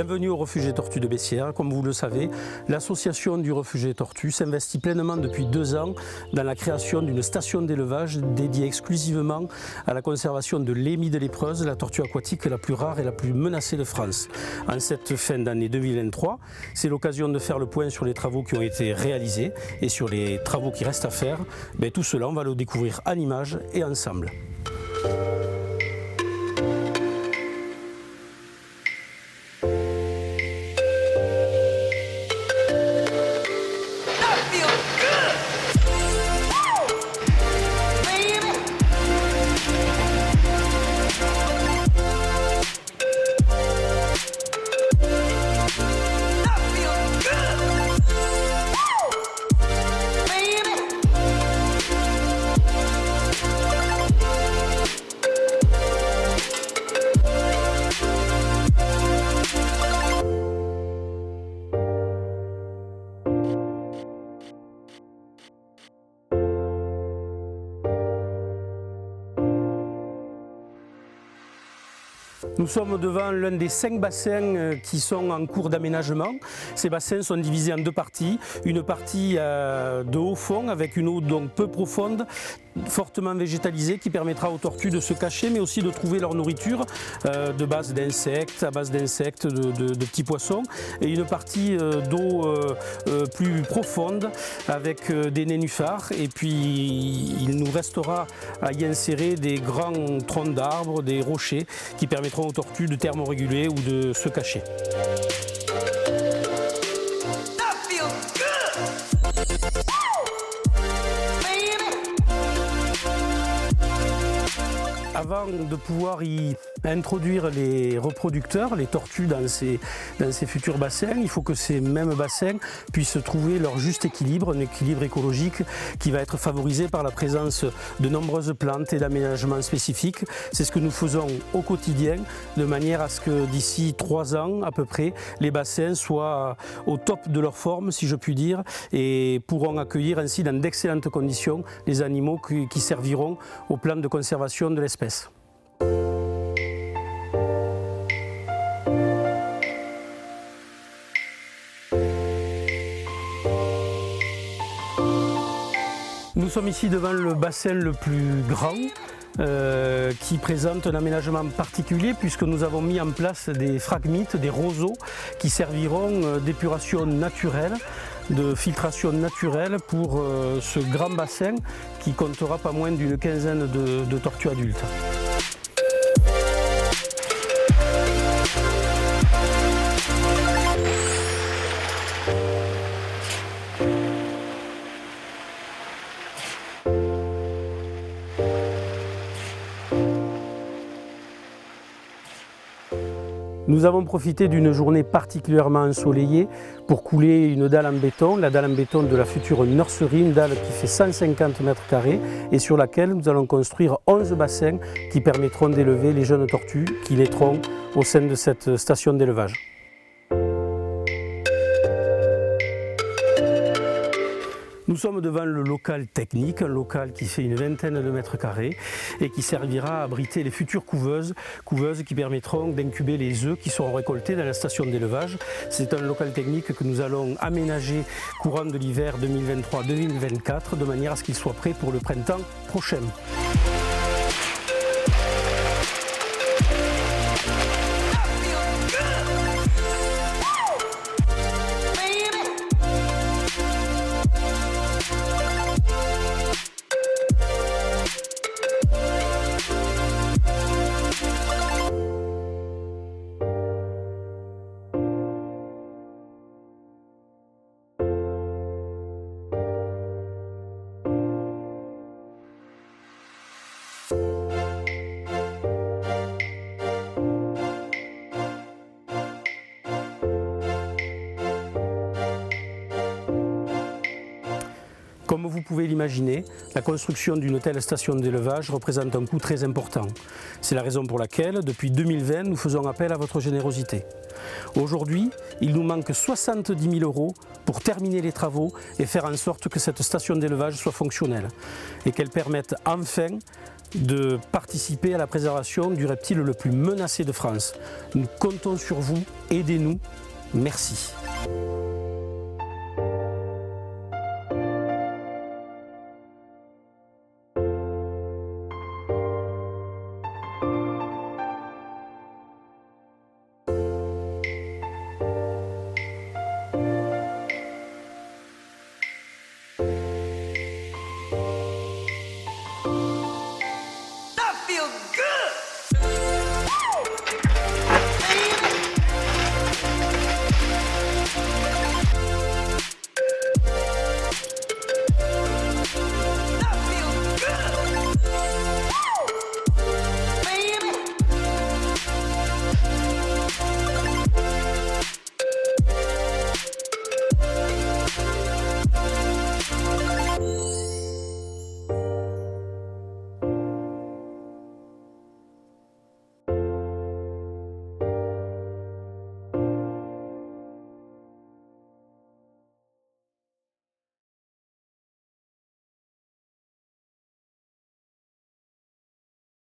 Bienvenue au refuge des tortues de Bessières. Comme vous le savez, l'association du refuge des tortues s'investit pleinement depuis 2 ans dans la création d'une station d'élevage dédiée exclusivement à la conservation de l'émie de lépreuse, la tortue aquatique la plus rare et la plus menacée de France. En cette fin d'année 2023, c'est l'occasion de faire le point sur les travaux qui ont été réalisés et sur les travaux qui restent à faire. Tout cela, on va le découvrir en images et ensemble. Nous sommes devant l'un des 5 bassins qui sont en cours d'aménagement. Ces bassins sont divisés en 2 parties. Une partie de haut fond avec une eau donc peu profonde, fortement végétalisée, qui permettra aux tortues de se cacher mais aussi de trouver leur nourriture de base d'insectes, à base d'insectes, de petits poissons. Et une partie d'eau plus profonde avec des nénuphars. Et puis il nous restera à y insérer des grands troncs d'arbres, des rochers qui permettront aux tortues de thermoréguler ou de se cacher. Avant de pouvoir y introduire les reproducteurs, les tortues dans ces futurs bassins, il faut que ces mêmes bassins puissent trouver leur juste équilibre, un équilibre écologique qui va être favorisé par la présence de nombreuses plantes et d'aménagements spécifiques. C'est ce que nous faisons au quotidien, de manière à ce que d'ici 3 ans à peu près, les bassins soient au top de leur forme, si je puis dire, et pourront accueillir ainsi dans d'excellentes conditions les animaux qui serviront au plan de conservation de l'espèce. Nous sommes ici devant le bassin le plus grand qui présente un aménagement particulier puisque nous avons mis en place des phragmites, des roseaux qui serviront d'épuration naturelle, de filtration naturelle pour ce grand bassin qui comptera pas moins d'une quinzaine de tortues adultes. Nous avons profité d'une journée particulièrement ensoleillée pour couler une dalle en béton, la dalle en béton de la future nurserie, une dalle qui fait 150 mètres carrés et sur laquelle nous allons construire 11 bassins qui permettront d'élever les jeunes tortues qui naîtront au sein de cette station d'élevage. Nous sommes devant le local technique, un local qui fait une vingtaine de mètres carrés et qui servira à abriter les futures couveuses qui permettront d'incuber les œufs qui seront récoltés dans la station d'élevage. C'est un local technique que nous allons aménager courant de l'hiver 2023-2024 de manière à ce qu'il soit prêt pour le printemps prochain. Comme vous pouvez l'imaginer, la construction d'une telle station d'élevage représente un coût très important. C'est la raison pour laquelle, depuis 2020, nous faisons appel à votre générosité. Aujourd'hui, il nous manque 70 000 € pour terminer les travaux et faire en sorte que cette station d'élevage soit fonctionnelle et qu'elle permette enfin de participer à la préservation du reptile le plus menacé de France. Nous comptons sur vous, aidez-nous, merci.